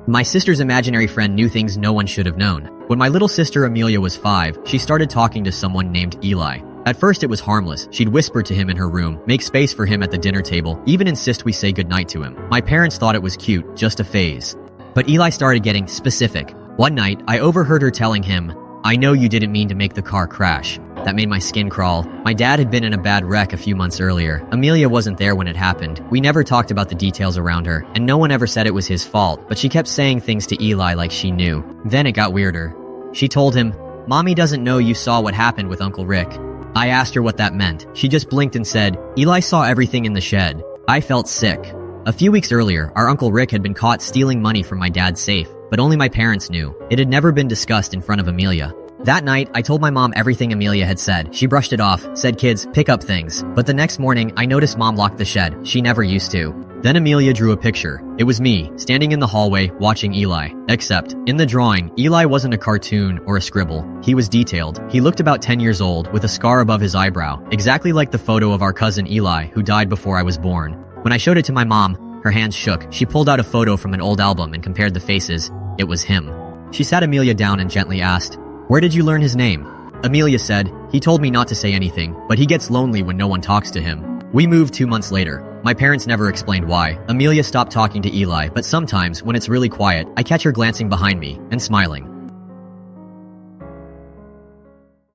My sister's imaginary friend knew things no one should have known. When my little sister Amelia was 5, she started talking to someone named Eli. At first it was harmless. She'd whisper to him in her room, make space for him at the dinner table, even insist we say goodnight to him. My parents thought it was cute, just a phase. But Eli started getting specific. One night, I overheard her telling him, "I know you didn't mean to make the car crash." That made my skin crawl. My dad had been in a bad wreck a few months earlier. Amelia wasn't there when it happened. We never talked about the details around her, and no one ever said it was his fault, but she kept saying things to Eli like she knew. Then it got weirder. She told him, "Mommy doesn't know you saw what happened with Uncle Rick." I asked her what that meant. She just blinked and said, "Eli saw everything in the shed." I felt sick. A few weeks earlier, our Uncle Rick had been caught stealing money from my dad's safe, but only my parents knew. It had never been discussed in front of Amelia. That night, I told my mom everything Amelia had said. She brushed it off, said kids, pick up things. But the next morning, I noticed Mom locked the shed. She never used to. Then Amelia drew a picture. It was me, standing in the hallway, watching Eli. Except, in the drawing, Eli wasn't a cartoon or a scribble. He was detailed. He looked about 10 years old, with a scar above his eyebrow, exactly like the photo of our cousin Eli, who died before I was born. When I showed it to my mom, her hands shook. She pulled out a photo from an old album and compared the faces. It was him. She sat Amelia down and gently asked, "Where did you learn his name?" Amelia said, "He told me not to say anything, but he gets lonely when no one talks to him." We moved 2 months later. My parents never explained why. Amelia stopped talking to Eli, but sometimes, when it's really quiet, I catch her glancing behind me and smiling.